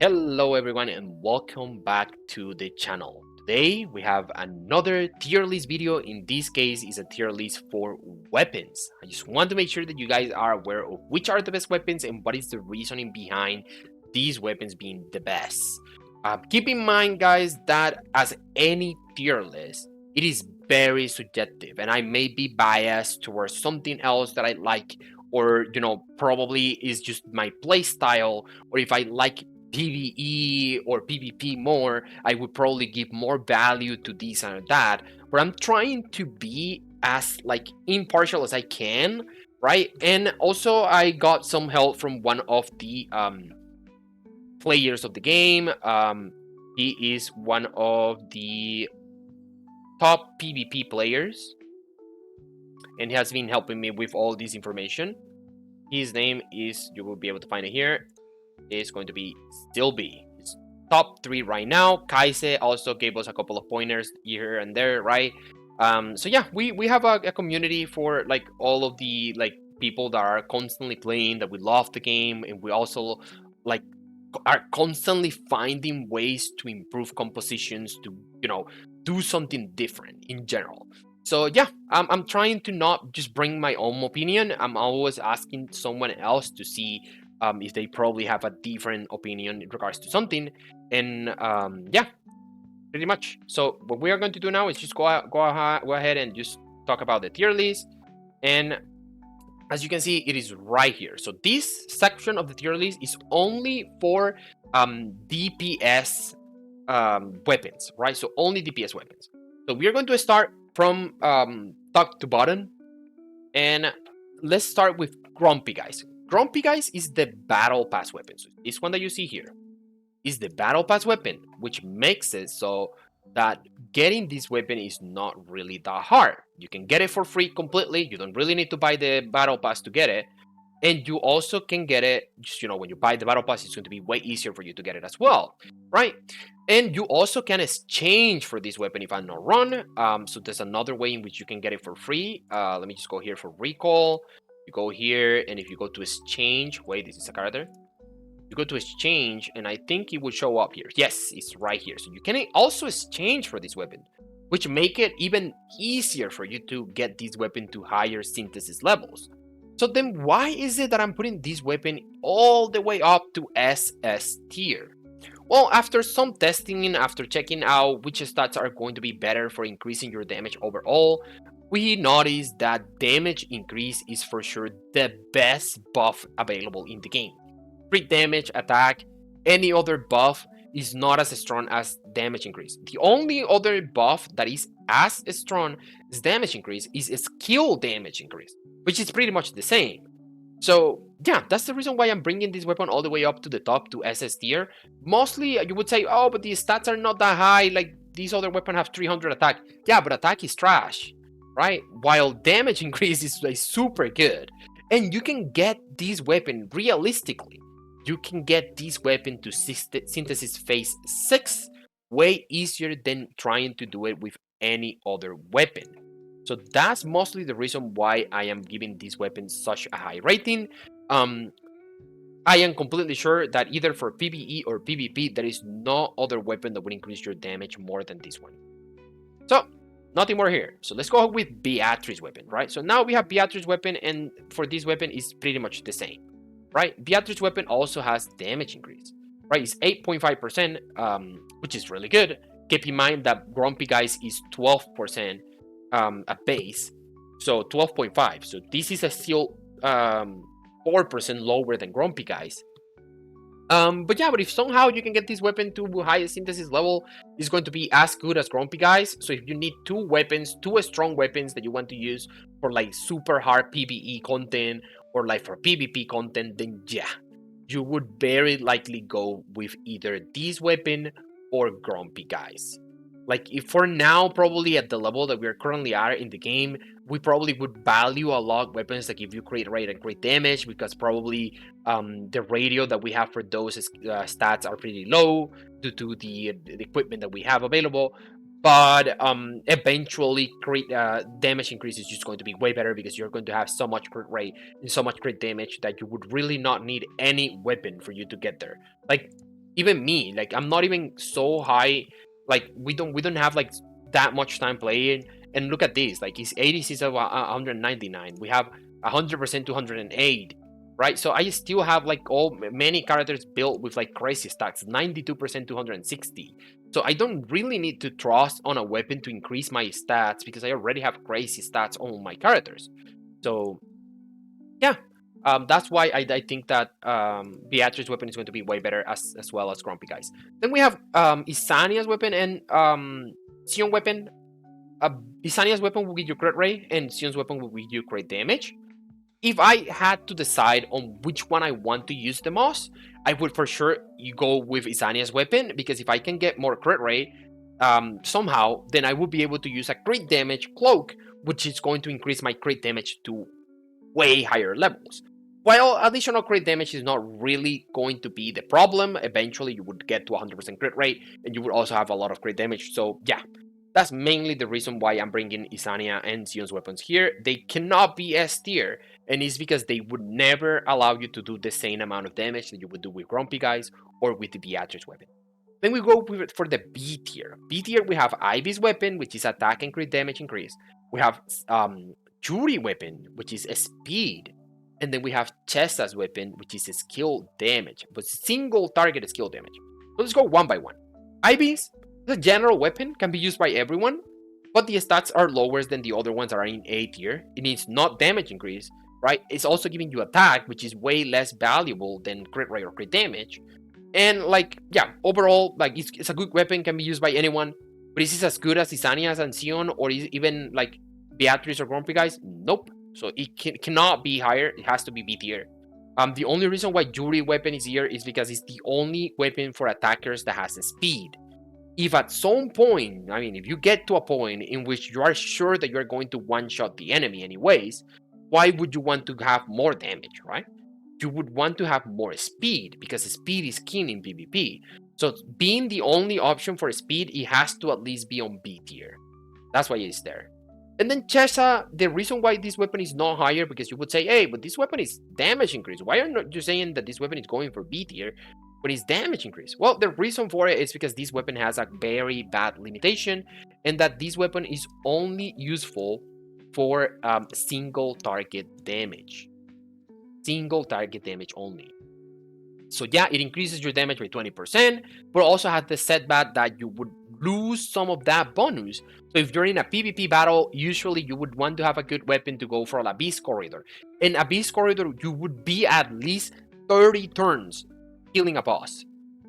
Hello everyone and welcome back to the channel. Today we have another tier list video. In this case is a tier list for weapons. I just want to make sure that you guys are aware of which are the best weapons and what is the reasoning behind these weapons being the best. Keep in mind guys that as any tier list, it is very subjective and I may be biased towards something else that I like, or probably is just my play style, or if I like PvE or PvP more, I would probably give more value to this and that. But I'm trying to be as impartial as I can, right? And also I got some help from one of the players of the game. He is one of the top PvP players and he has been helping me with all this information. His name is, you will be able to find it here, is going to be Stilby. It's top 3 right now. Kaise also gave us a couple of pointers here and there, right? So yeah, we have a community for all of the people that are constantly playing, that we love the game, and we also like are constantly finding ways to improve compositions, to do something different in general. So yeah, I'm trying to not just bring my own opinion. I'm always asking someone else to see if they probably have a different opinion in regards to something. And yeah, pretty much. So what we are going to do now is just go ahead and just talk about the tier list. And as you can see, it is right here. So this section of the tier list is only for DPS weapons, right? So only DPS weapons. So we are going to start from top to bottom, and let's start with Grumpy Guys. Grumpy Guys is the Battle Pass weapon. So this one that you see here is the Battle Pass weapon, which makes it so that getting this weapon is not really that hard. You can get it for free completely. You don't really need to buy the Battle Pass to get it. And you also can get it, just, when you buy the Battle Pass, it's going to be way easier for you to get it as well, right? And you also can exchange for this weapon if I'm not wrong. So there's another way in which you can get it for free. Let me just go here for recall. You go here, and if you go to exchange, wait, this is a character. You go to exchange, and I think it will show up here. Yes, it's right here. So you can also exchange for this weapon, which make it even easier for you to get this weapon to higher synthesis levels. So then why is it that I'm putting this weapon all the way up to SS tier? Well, after some testing and after checking out which stats are going to be better for increasing your damage overall, we noticed that damage increase is for sure the best buff available in the game. Crit damage, attack, any other buff is not as strong as damage increase. The only other buff that is as strong as damage increase is a skill damage increase, which is pretty much the same. So yeah, that's the reason why I'm bringing this weapon all the way up to the top to SS tier. Mostly you would say, oh, but the stats are not that high, like these other weapons have 300 attack. Yeah, but attack is trash, right? While damage increase is super good. And you can get this weapon realistically. You can get this weapon to synthesis phase 6 way easier than trying to do it with any other weapon. So that's mostly the reason why I am giving this weapon such a high rating. I am completely sure that either for PvE or PvP, there is no other weapon that would increase your damage more than this one. So, nothing more here. So let's go with Beatrice weapon, right? So now we have Beatrice weapon, and for this weapon, it's pretty much the same, right? Beatrice weapon also has damage increase, right? It's 8.5%, which is really good. Keep in mind that Grumpy Guys is 12% at base, so 12.5. So this is still 4% lower than Grumpy Guys. But yeah, but if somehow you can get this weapon to highest synthesis level, it's going to be as good as Grumpy Guys. So if you need two strong weapons that you want to use for super hard PvE content or for PvP content, then yeah, you would very likely go with either this weapon or Grumpy Guys. If for now, probably at the level that we're currently at in the game, we probably would value a lot weapons that give you crit rate and crit damage, because probably the radio that we have for those stats are pretty low due to the equipment that we have available. But eventually crit damage increase is just going to be way better, because you're going to have so much crit rate and so much crit damage that you would really not need any weapon for you to get there. even me, like I'm not even so high. Like we don't have like that much time playing. And look at this, like it's 86 of 199. We have 100% 208, right? So I still have like many characters built with like crazy stats, 92% 260. So I don't really need to trust on a weapon to increase my stats because I already have crazy stats on my characters. So yeah, that's why I think that Beatrice's weapon is going to be way better as well as Grumpy guys. Then we have Isania's weapon and Sion weapon. Uh, Isania's weapon will give you crit rate and Sion's weapon will give you crit damage. If I had to decide on which one I want to use the most, I would for sure you go with Isania's weapon, because if I can get more crit rate somehow, then I would be able to use a crit damage cloak, which is going to increase my crit damage to way higher levels. While additional crit damage is not really going to be the problem, eventually you would get to 100% crit rate and you would also have a lot of crit damage. So yeah, that's mainly the reason why I'm bringing Isania and Sion's weapons here. They cannot be S tier, and it's because they would never allow you to do the same amount of damage that you would do with Grumpy guys or with the Beatrice weapon. Then we go with it for the B tier. B tier, we have Ivy's weapon, which is attack and crit damage increase. We have Yuri weapon, which is a speed. And then we have Chesa's weapon, which is a skill damage, but single target skill damage. So let's go one by one. Ivy's, the general weapon, can be used by everyone, but the stats are lower than the other ones that are in A tier. It needs not damage increase, right? It's also giving you attack, which is way less valuable than crit rate or crit damage. And like, yeah, overall, like it's a good weapon, can be used by anyone. But is this as good as Isania's and Sion, or is even like Beatrice or Grumpy guys? Nope. So it cannot be higher. It has to be B tier. The only reason why Yuri weapon is here is because it's the only weapon for attackers that has a speed. If at some point, I mean, if you get to a point in which you are sure that you're going to one-shot the enemy anyways, why would you want to have more damage, right? You would want to have more speed, because speed is key in PvP. So being the only option for speed, it has to at least be on B tier. That's why it's there. And then Chesa, the reason why this weapon is not higher, because you would say, hey, but this weapon is damage increase. Why are not you saying that this weapon is going for B tier, but it's damage increase? Well, the reason for it is because this weapon has a very bad limitation, and that this weapon is only useful for single target damage. Single target damage only. So yeah, it increases your damage by 20%, but also has the setback that you would lose some of that bonus. So if you're in a PvP battle, usually you would want to have a good weapon to go for a Beast Corridor. In a Beast Corridor, you would be at least 30 turns killing a boss.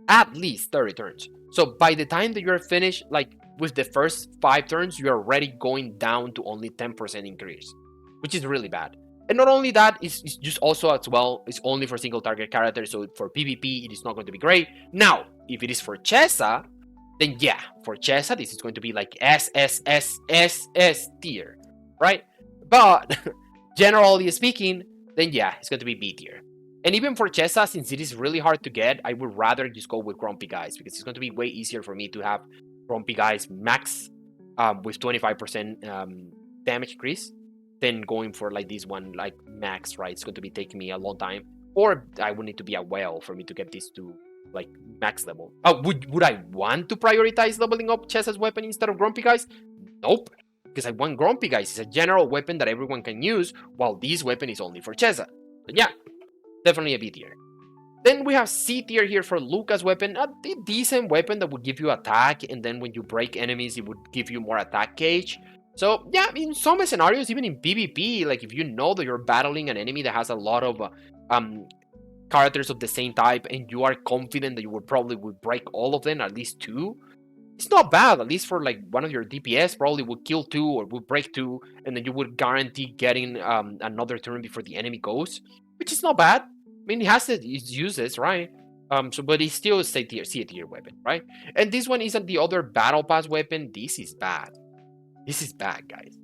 At least 30 turns. So by the time that you're finished, like with the first 5 turns, you're already going down to only 10% increase, which is really bad. And not only that, it's just also as well, it's only for single target characters, so for PvP, it is not going to be great. Now, if it is for Chesa, then yeah, for Chesa, this is going to be like S tier, right? But generally speaking, then yeah, it's going to be B tier. And even for Chesa, since it is really hard to get, I would rather just go with Grumpy guys, because it's going to be way easier for me to have Grumpy guys max with 25% damage increase than going for like this one, like max, right? It's going to be taking me a long time, or I would need to be a whale for me to get this to like max level. Oh, would I want to prioritize leveling up Chesa's weapon instead of Grumpy guys? Nope, because I want Grumpy guys. It's a general weapon that everyone can use, while this weapon is only for Chesa. But yeah, definitely a B tier. Then we have C tier here for Luca's weapon, a decent weapon that would give you attack, and then when you break enemies, it would give you more attack gauge. So yeah, in some scenarios, even in PvP, like if you know that you're battling an enemy that has a lot of characters of the same type, and you are confident that you would probably break all of them, at least 2, it's not bad. At least for like one of your DPS, probably would kill 2 or would break 2, and then you would guarantee getting another turn before the enemy goes, which is not bad. I mean, it has its uses, right? So, but it's still a C tier weapon, right? And this one isn't the other battle pass weapon. This is bad. This is bad, guys.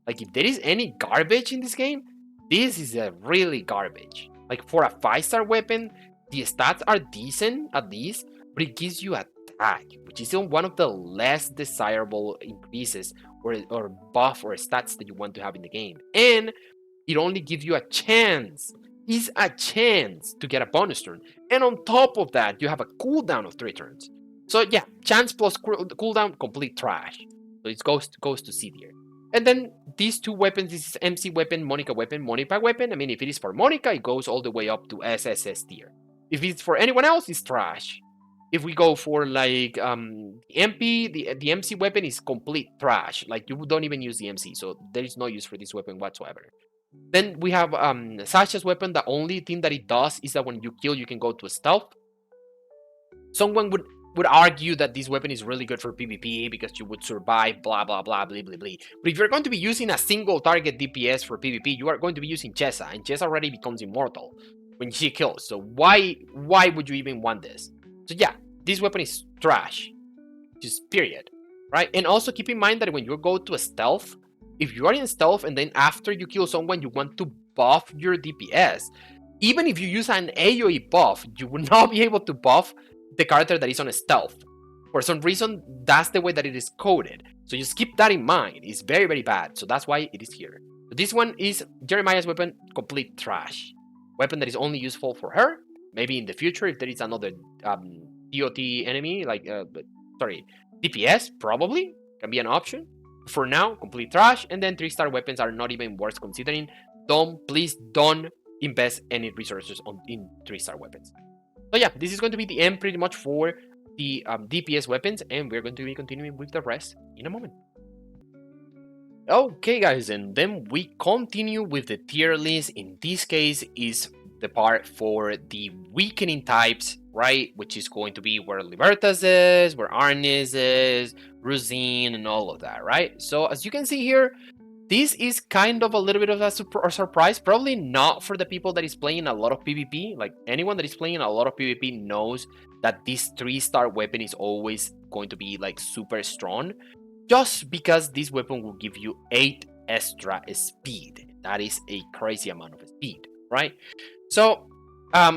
Like, if there is any garbage in this game, this is a really garbage. Like, for a 5-star weapon, the stats are decent, at least, but it gives you attack, which is one of the less desirable increases or buff or stats that you want to have in the game. And it only gives you a chance is a chance to get a bonus turn. And on top of that, you have a cooldown of 3 turns. So yeah, chance plus cooldown, complete trash. So it goes to C tier. And then these two weapons, this is MC weapon, Monica weapon. I mean, if it is for Monica, it goes all the way up to SSS tier. If it's for anyone else, it's trash. If we go for like MP, the MC weapon is complete trash. Like you don't even use the MC, so there is no use for this weapon whatsoever. Then we have Sasha's weapon. The only thing that it does is that when you kill, you can go to a stealth. Someone would argue that this weapon is really good for PvP because you would survive, blah, blah, blah, blah, blah, blah. But if you're going to be using a single target DPS for PvP, you are going to be using Chessa, and Chessa already becomes immortal when she kills. So why would you even want this? So yeah, this weapon is trash. Just period. Right? And also keep in mind that when you go to a stealth, if you are in stealth and then after you kill someone, you want to buff your DPS, even if you use an AoE buff, you will not be able to buff the character that is on a stealth. For some reason, that's the way that it is coded. So just keep that in mind. It's very, very bad. So that's why it is here. So this one is Jeremiah's weapon, complete trash. Weapon that is only useful for her. Maybe in the future, if there is another DOT enemy, like, DPS, probably can be an option. For now, complete trash. And then 3-star weapons are not even worth considering. Please don't invest any resources in 3-star weapons. So yeah, this is going to be the end pretty much for the DPS weapons, and we're going to be continuing with the rest in a moment. Okay guys, and then we continue with the tier list. In this case is the part for the weakening types, right? Which is going to be where Libertas is, where Arnis is, Rosine, and all of that, right? So as you can see here, this is kind of a little bit of a surprise. Probably not for the people that is playing a lot of PvP. Like anyone that is playing a lot of PvP knows that this 3-star weapon is always going to be like super strong. Just because this weapon will give you 8 extra speed. That is a crazy amount of speed, right? So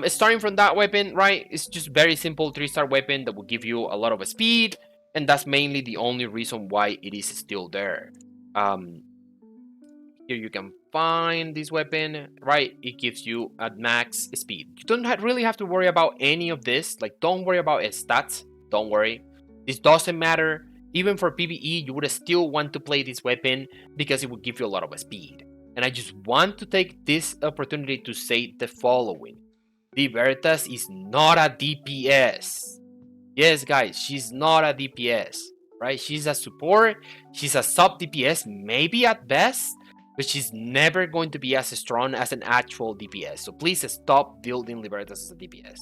starting from that weapon, right, it's just very simple 3-star weapon that will give you a lot of speed. And that's mainly the only reason why it is still there. Here you can find this weapon, right? It gives you a max speed. You don't really have to worry about any of this. Like, don't worry about its stats. Don't worry. This doesn't matter. Even for PvE, you would still want to play this weapon because it would give you a lot of speed. And I just want to take this opportunity to say the following. Libertas is not a DPS. Yes, guys, she's not a DPS, right? She's a support. She's a sub DPS, maybe at best. But she's never going to be as strong as an actual DPS. So please stop building Libertas as a DPS.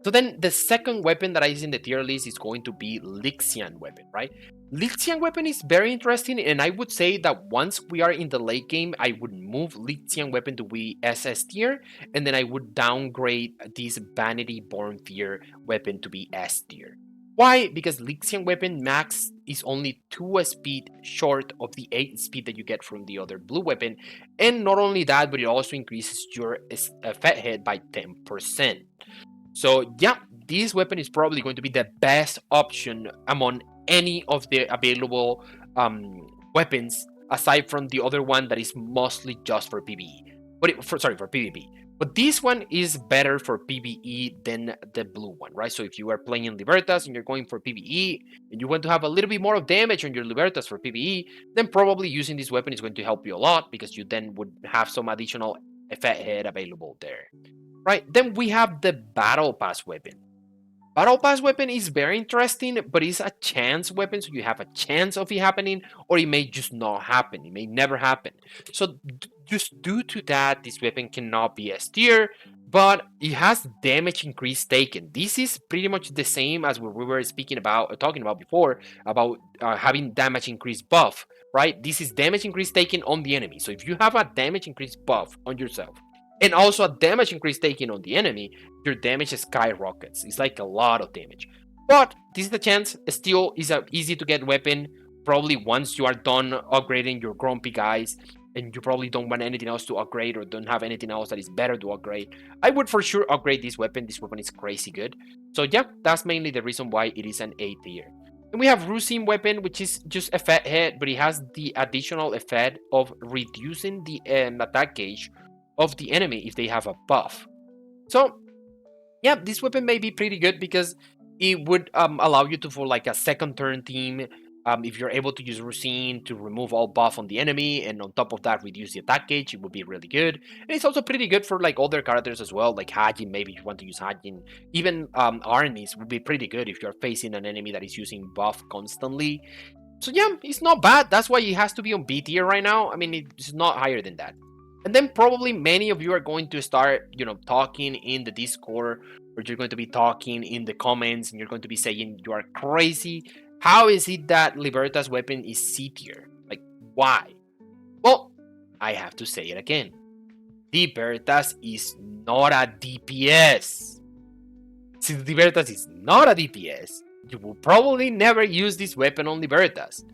So then the second weapon that I use in the tier list is going to be Lixian weapon, right? Lixian weapon is very interesting, and I would say that once we are in the late game, I would move Lixian weapon to be SS tier, and then I would downgrade this Vanity Born Fear weapon to be S tier. Why? Because Lixian weapon max is only 2 speed short of the 8 speed that you get from the other blue weapon. And not only that, but it also increases your effect hit by 10%. So yeah, this weapon is probably going to be the best option among any of the available weapons, aside from the other one that is mostly just for PvE. For PvP. But this one is better for PvE than the blue one, right? So if you are playing Libertas and you're going for PvE and you want to have a little bit more of damage on your Libertas for PvE, then probably using this weapon is going to help you a lot because you then would have some additional effect hit available there, right? Then we have the Battle Pass weapon. Battle Pass weapon is very interesting, but it's a chance weapon, so you have a chance of it happening, or it may just not happen. It may never happen. So just due to that, this weapon cannot be S tier, but it has damage increase taken. This is pretty much the same as what we were talking about before, about having damage increase buff, right? This is damage increase taken on the enemy. So if you have a damage increase buff on yourself, and also a damage increase taken on the enemy, your damage skyrockets. It's like a lot of damage. But this is the chance. Still is an easy to get weapon. Probably once you are done upgrading your grumpy guys, and you probably don't want anything else to upgrade or don't have anything else that is better to upgrade, I would for sure upgrade this weapon. This weapon is crazy good. So yeah, that's mainly the reason why it is an A tier. And we have Rusin weapon, which is just effect hit, but it has the additional effect of reducing the attack gauge of the enemy if they have a buff. So yeah, this weapon may be pretty good because it would allow you to, for like a second turn team, if you're able to use Rosine to remove all buff on the enemy, and on top of that reduce the attack gauge, it would be really good. And it's also pretty good for like other characters as well, like Hajin. Maybe if you want to use Hajin, even Arnis would be pretty good if you're facing an enemy that is using buff constantly. So yeah, it's not bad. That's why it has to be on B tier right now. I mean, it's not higher than that. And then probably many of you are going to start, talking in the Discord, or you're going to be talking in the comments, and you're going to be saying you are crazy. How is it that Liberta's weapon is C tier? Like, why? Well, I have to say it again. Libertas is not a DPS. Since Libertas is not a DPS, you will probably never use this weapon on Libertas.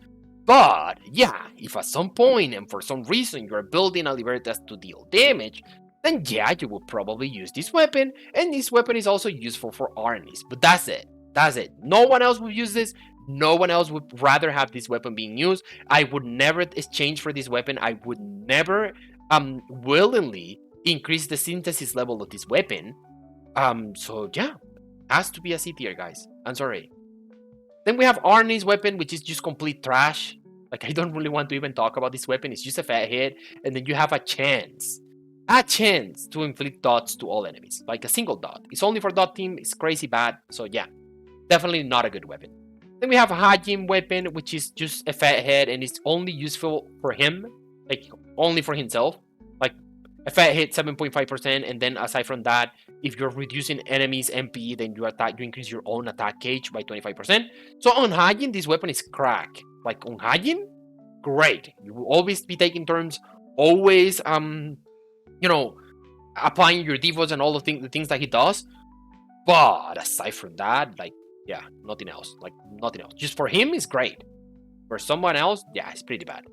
But yeah, if at some point and for some reason you're building a Libertas to deal damage, then yeah, you will probably use this weapon, and this weapon is also useful for armies. But that's it. That's it. No one else would use this. No one else would rather have this weapon being used. I would never exchange for this weapon. I would never willingly increase the synthesis level of this weapon. So yeah, has to be a C tier, guys. I'm sorry. Then we have Arnie's weapon, which is just complete trash. Like, I don't really want to even talk about this weapon. It's just a fat hit, and then you have a chance to inflict dots to all enemies, like a single dot. It's only for dot team. It's crazy bad. So yeah, definitely not a good weapon. Then we have a Hajim weapon, which is just a fat hit, and it's only useful for him, like only for himself. Like a fat hit 7.5%, and then aside from that, if you're reducing enemies MP, then you increase your own attack gauge by 25%. So on Hajin, this weapon is crack. Like on Hajin, great. You will always be taking turns, always applying your debuffs and all the things that he does. But aside from that, like, yeah, nothing else. Like, nothing else. Just for him, it's great. For someone else, yeah, it's pretty bad.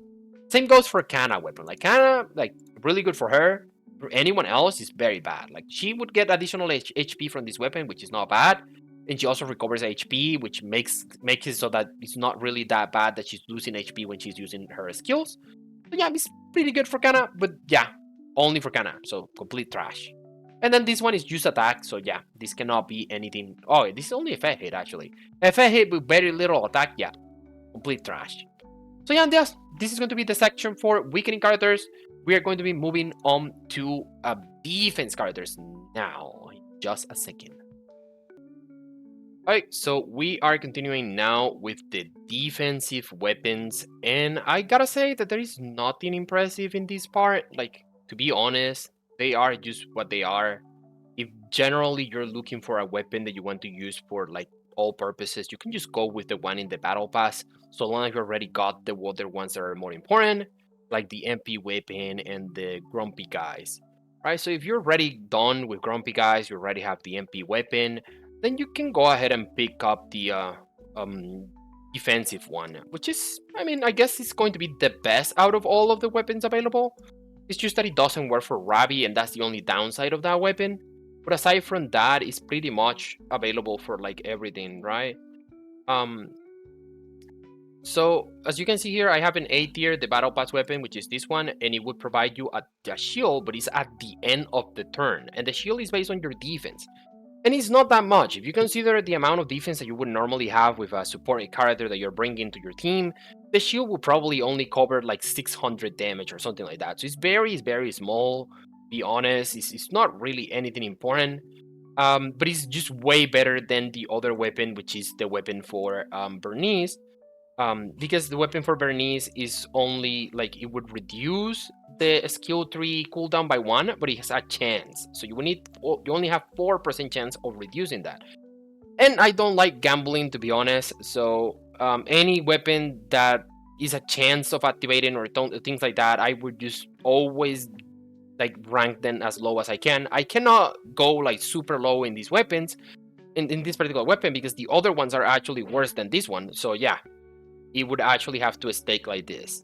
Same goes for Kana weapon. Like, Kana, like, really good for her. For anyone else, is very bad. Like, she would get additional HP from this weapon, which is not bad. And she also recovers HP, which makes it so that it's not really that bad that she's losing HP when she's using her skills. So yeah, it's pretty good for Kana, but yeah, only for Kana. So complete trash. And then this one is just attack, so yeah, this cannot be anything. Oh, this is only a fat hit, actually. A fat hit with very little attack, yeah, complete trash. So yeah, this is going to be the section for weakening characters. We are going to be moving on to defense characters now. Just a second. Alright, so we are continuing now with the defensive weapons, and I gotta say that there is nothing impressive in this part. Like, to be honest, they are just what they are. If generally you're looking for a weapon that you want to use for like all purposes, you can just go with the one in the battle pass, so long as you already got the other ones that are more important, like the MP weapon and the grumpy guys. Right, so if you're already done with grumpy guys, you already have the MP weapon, then you can go ahead and pick up the defensive one, which is, I mean, I guess it's going to be the best out of all of the weapons available. It's just that it doesn't work for Rabi, and that's the only downside of that weapon. But aside from that, it's pretty much available for like everything, right? So as you can see here, I have an A tier, the battle pass weapon, which is this one, and it would provide you a shield, but it's at the end of the turn, and the shield is based on your defense. And it's not that much. If you consider the amount of defense that you would normally have with a supporting character that you're bringing to your team, the shield will probably only cover like 600 damage or something like that. So it's very small. Be honest, it's not really anything important. But it's just way better than the other weapon, which is the weapon for Bernice. Because the weapon for Bernice is only like, it would reduce the skill 3 cooldown by 1, but it has a chance. So you only have 4% chance of reducing that. And I don't like gambling, to be honest. So any weapon that is a chance of activating or things like that, I would just always like rank them as low as I can. I cannot go like super low in these weapons, in this particular weapon, because the other ones are actually worse than this one. So yeah, it would actually have to stake like this.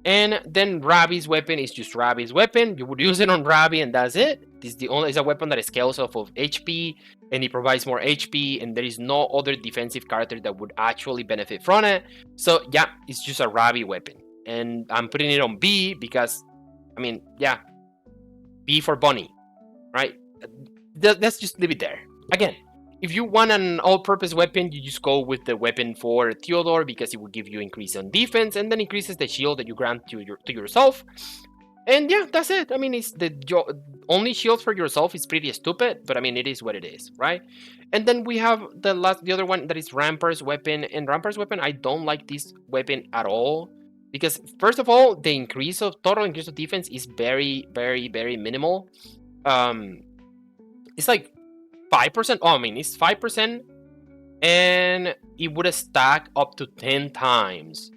And then Rabi's weapon is just Rabi's weapon. You would use it on Rabi, and that's it. This is a weapon that scales off of HP, and it provides more HP, and there is no other defensive character that would actually benefit from it. So yeah, it's just a Rabi weapon. And I'm putting it on B because, I mean, yeah, B for Bunny, right? Let's just leave it there. Again, if you want an all-purpose weapon, you just go with the weapon for Theodore because it will give you increase on defense and then increases the shield that you grant to yourself. And yeah, that's it. I mean, it's the only shield for yourself is pretty stupid, but I mean, it is what it is, right? And then we have the other one that is Rampart's weapon. And Rampart's weapon, I don't like this weapon at all because first of all, the total increase of defense is very, very, very minimal. It's like 5%. Oh, I mean, it's 5%, and it would stack up to 10 times.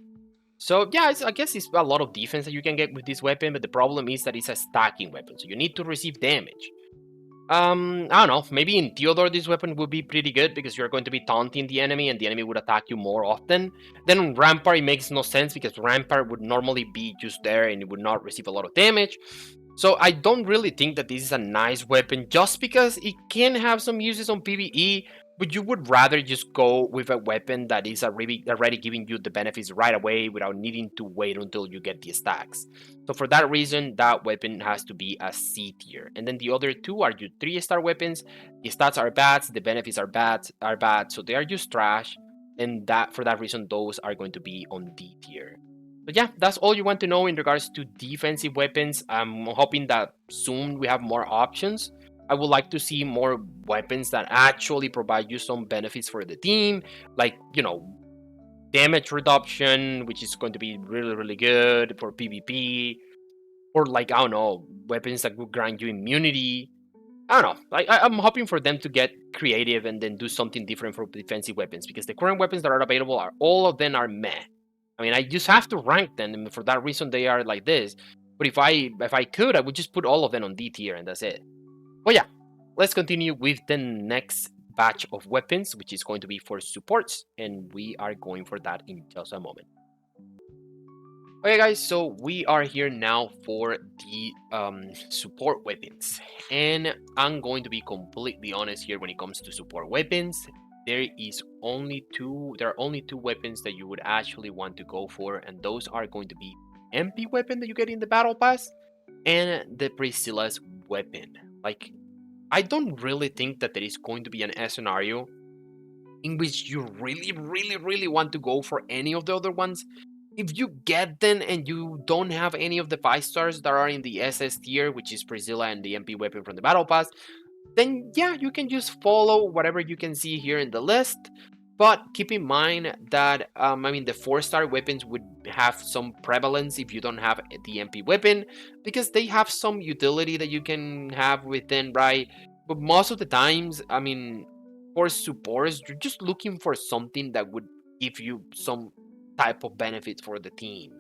So yeah, I guess it's a lot of defense that you can get with this weapon, but the problem is that it's a stacking weapon, so you need to receive damage. I don't know, maybe in Theodore this weapon would be pretty good because you're going to be taunting the enemy and the enemy would attack you more often. Then on Rampart it makes no sense because Rampart would normally be just there and it would not receive a lot of damage. So I don't really think that this is a nice weapon just because it can have some uses on PvE, but you would rather just go with a weapon that is already giving you the benefits right away without needing to wait until you get the stacks. So for that reason, that weapon has to be a C tier. And then the other two are your 3-star weapons. The stats are bad, the benefits are bad, so they are just trash. And that for that reason, those are going to be on D tier. But yeah, that's all you want to know in regards to defensive weapons. I'm hoping that soon we have more options. I would like to see more weapons that actually provide you some benefits for the team, like, damage reduction, which is going to be really, really good for PvP, or like, I don't know, weapons that will grant you immunity. I don't know. I'm hoping for them to get creative and then do something different for defensive weapons because the current weapons that are available are all of them are meh. I mean, I just have to rank them, and for that reason they are like this. But if I could, I would just put all of them on D tier, and that's it. But yeah, let's continue with the next batch of weapons, which is going to be for supports, and we are going for that in just a moment. Okay guys, so we are here now for the support weapons, and I'm going to be completely honest here when it comes to support weapons. There are only two weapons that you would actually want to go for, and those are going to be MP weapon that you get in the battle pass and the Priscilla's weapon. Like, I don't really think that there is going to be a scenario in which you really, really, really want to go for any of the other ones. If you get them and you don't have any of the 5 stars that are in the SS tier, which is Priscilla and the MP weapon from the battle pass, then yeah, you can just follow whatever you can see here in the list. But keep in mind that, I mean, the 4-star weapons would have some prevalence if you don't have the MP weapon, because they have some utility that you can have within, right? But most of the times, I mean, for supports, you're just looking for something that would give you some type of benefit for the team.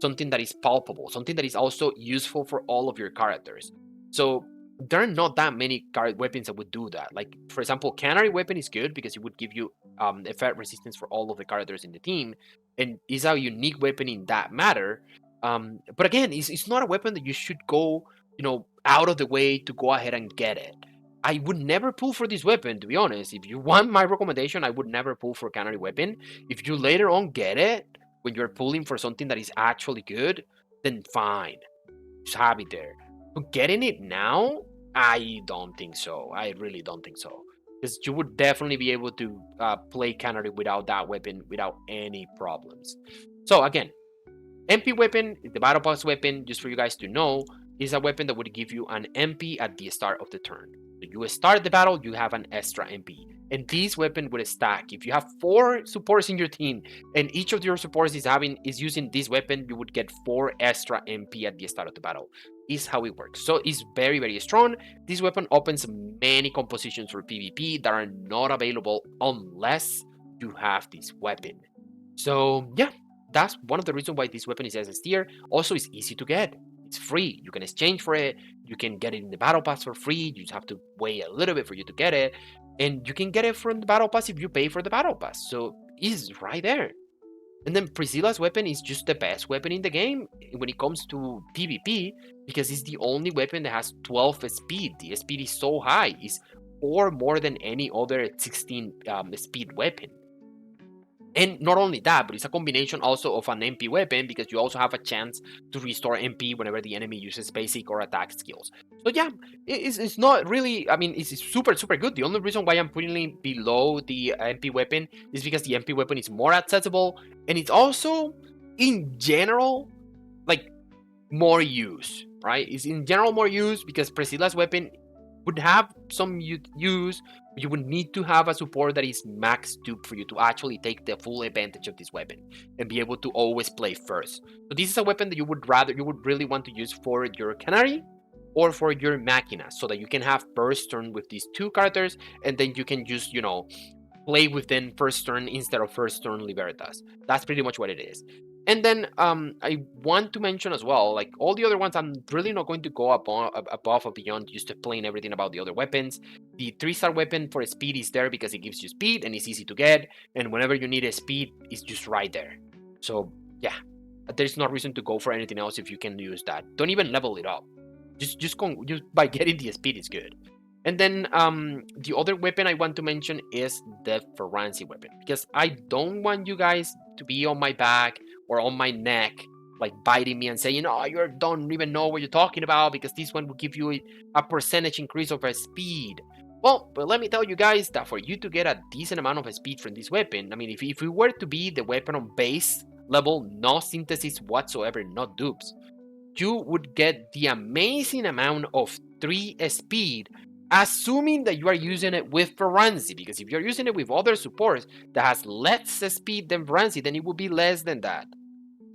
Something that is palpable, something that is also useful for all of your characters. So there are not that many weapons that would do that. Like, for example, Canary weapon is good because it would give you effect resistance for all of the characters in the team, and is a unique weapon in that matter. But again, it's not a weapon that you should go, out of the way to go ahead and get it. I would never pull for this weapon, to be honest. If you want my recommendation, I would never pull for Canary weapon. If you later on get it, when you're pulling for something that is actually good, then fine. Just have it there. But getting it now, I don't think so. I really don't think so. Because you would definitely be able to play Canary without that weapon without any problems. So again, MP weapon, the battle pass weapon, just for you guys to know, is a weapon that would give you an MP at the start of the turn. So you start the battle, you have an extra MP. And this weapon would stack. If you have 4 supports in your team and each of your supports is using this weapon, you would get 4 extra MP at the start of the battle. Is how it works. So it's very, very strong. This weapon opens many compositions for PvP that are not available unless you have this weapon. So yeah, that's one of the reasons why this weapon is SS tier. Also, it's easy to get. It's free. You can exchange for it. You can get it in the battle pass for free. You just have to wait a little bit for you to get it. And you can get it from the battle pass if you pay for the battle pass. So it's right there. And then Priscilla's weapon is just the best weapon in the game when it comes to PvP, because it's the only weapon that has 12 speed. The speed is so high. It's 4 more than any other 16 speed weapon. And not only that, but it's a combination also of an MP weapon because you also have a chance to restore MP whenever the enemy uses basic or attack skills. So yeah, it's not really, I mean, it's super, super good. The only reason why I'm putting it below the MP weapon is because the MP weapon is more accessible and it's also, in general, like more use, right? It's in general more use because Priscilla's weapon would have some use. You would need to have a support that is max dupe for you to actually take the full advantage of this weapon and be able to always play first. So this is a weapon that you would really want to use for your Canary or for your Machina so that you can have first turn with these two characters and then you can just, play within first turn instead of first turn Libertas. That's pretty much what it is. And then I want to mention as well, like all the other ones, I'm really not going to go above or beyond just explain everything about the other weapons. The 3-star weapon for speed is there because it gives you speed and it's easy to get. And whenever you need a speed, it's just right there. So yeah, there's no reason to go for anything else if you can use that. Don't even level it up. Just by getting the speed is good. And then the other weapon I want to mention is the Ferranzi weapon because I don't want you guys to be on my back or on my neck, like biting me and saying, "Oh, you don't even know what you're talking about," because this one will give you a percentage increase of speed. Well, but let me tell you guys that for you to get a decent amount of speed from this weapon, I mean, if it were to be the weapon on base level, no synthesis whatsoever, not dupes, you would get the amazing amount of 3 speed, assuming that you are using it with Ferranzi, because if you're using it with other supports that has less speed than Ferranzi, then it would be less than that.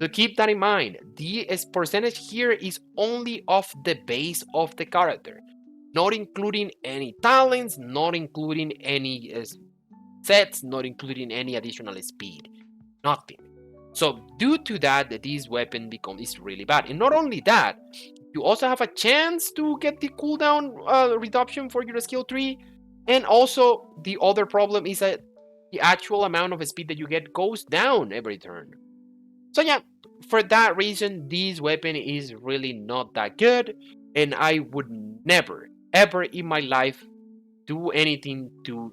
So keep that in mind. The percentage here is only off the base of the character, not including any talents, not including any sets, not including any additional speed, nothing. So due to that, this weapon is really bad. And not only that, you also have a chance to get the cooldown reduction for your skill tree. And also the other problem is that the actual amount of speed that you get goes down every turn. So yeah, for that reason, this weapon is really not that good. And I would never, ever in my life do anything to,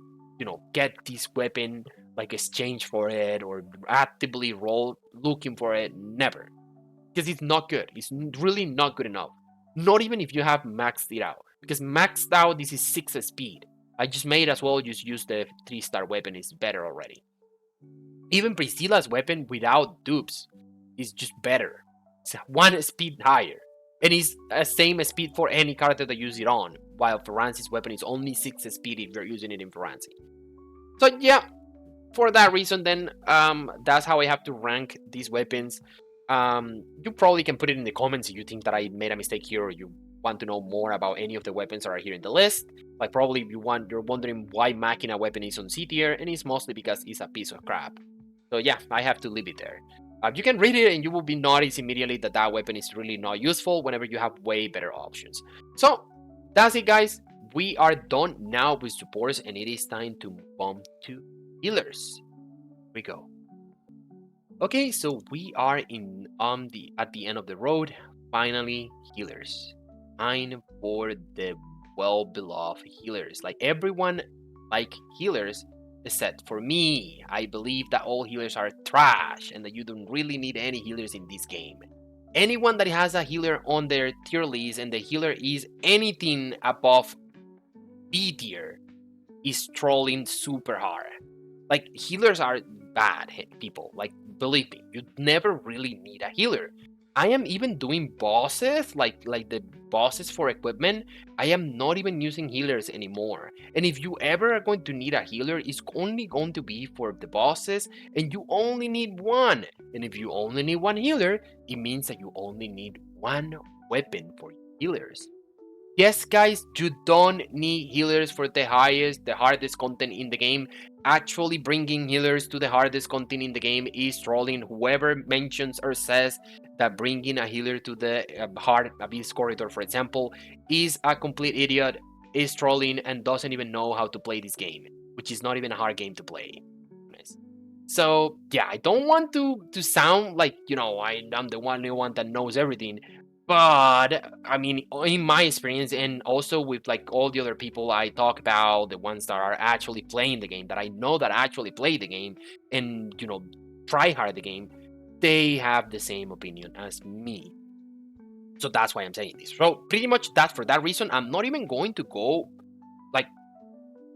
get this weapon, like exchange for it or actively roll looking for it. Never, because it's not good. It's really not good enough. Not even if you have maxed it out, because maxed out this is 6 speed. I just made as well just use the 3-star weapon. Is better already. Even Priscilla's weapon without dupes is just better. It's 1 speed higher. And it's the same speed for any character that use it on, while Ferranzi's weapon is only 6 speed if you're using it in Ferranzi. So yeah, for that reason then, that's how I have to rank these weapons. You probably can put it in the comments if you think that I made a mistake here or you want to know more about any of the weapons that are here in the list. Like probably you're wondering why Machina weapon is on C tier, and it's mostly because it's a piece of crap. So yeah, I have to leave it there. You can read it and you will be noticed immediately that that weapon is really not useful whenever you have way better options. So that's it, guys. We are done now with supports and it is time to move on to healers. Here we go. Okay, so we are at the end of the road. Finally, healers. Time for the well-beloved healers. Like everyone like healers, except for me. I believe that all healers are trash and that you don't really need any healers in this game. Anyone that has a healer on their tier list and the healer is anything above B tier is trolling super hard. Like healers are bad people. Like believe me, you never really need a healer. I am even doing bosses, like the bosses for equipment. I am not even using healers anymore. And if you ever are going to need a healer, it's only going to be for the bosses, and you only need one. And if you only need one healer, it means that you only need one weapon for healers. Yes, guys, you don't need healers for the hardest content in the game. Actually, bringing healers to the hardest content in the game is trolling. Whoever mentions or says that bringing a healer to the hard abyss corridor, for example, is a complete idiot, is trolling, and doesn't even know how to play this game, which is not even a hard game to play. So yeah, I don't want to sound like I'm the only one that knows everything. But I mean, in my experience, and also with like all the other people I talk about, the ones that are actually playing the game, that I know that actually play the game and try hard the game, they have the same opinion as me. So that's why I'm saying this. So pretty much that's for that reason. I'm not even going to go like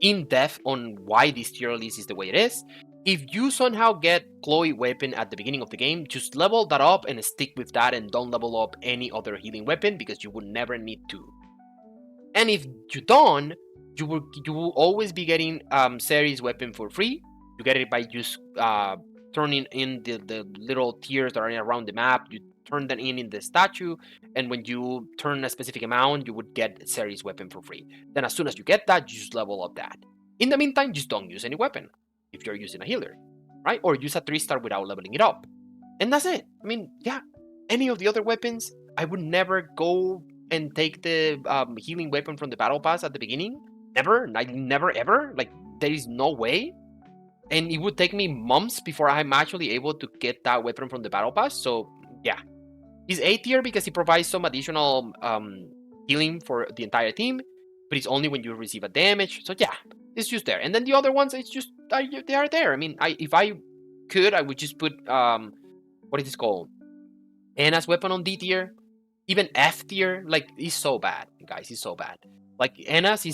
in depth on why this tier list is the way it is. If you somehow get Chloe weapon at the beginning of the game, just level that up and stick with that and don't level up any other healing weapon because you would never need to. And if you don't, you will always be getting Ceres weapon for free. You get it by just turning in the little tiers that are around the map. You turn them in the statue, and when you turn a specific amount, you would get Ceres weapon for free. Then as soon as you get that, you just level up that. In the meantime, just don't use any weapon if you're using a healer, right? Or use a 3-star without leveling it up. And that's it. I mean, yeah, any of the other weapons, I would never go and take the healing weapon from the battle pass at the beginning. Never, like never ever. Like there is no way. And it would take me months before I'm actually able to get that weapon from the battle pass. So yeah, he's A tier because he provides some additional healing for the entire team, but it's only when you receive a damage. So yeah, it's just there. And then the other ones, it's just they are there. I mean, if I could, I would just put what is this called? Anna's weapon on D tier, even F tier. Like he's so bad, guys. He's so bad. Like Anna's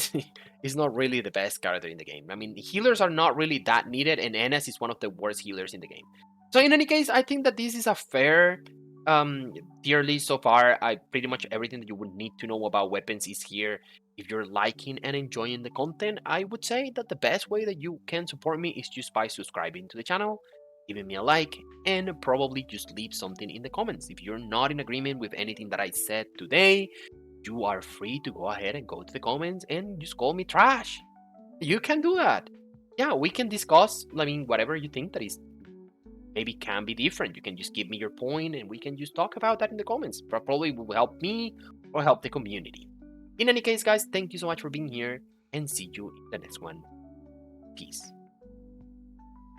is not really the best character in the game. I mean, healers are not really that needed, and Anna's is one of the worst healers in the game. So in any case, I think that this is a fair tier list so far. I pretty much everything that you would need to know about weapons is here. If you're liking and enjoying the content, I would say that the best way that you can support me is just by subscribing to the channel, giving me a like, and probably just leave something in the comments. If you're not in agreement with anything that I said today, you are free to go ahead and go to the comments and just call me trash. You can do that. Yeah, we can discuss, I mean, whatever you think that is maybe can be different. You can just give me your point and we can just talk about that in the comments. Probably will help me or help the community. In any case, guys, thank you so much for being here and see you in the next one. Peace.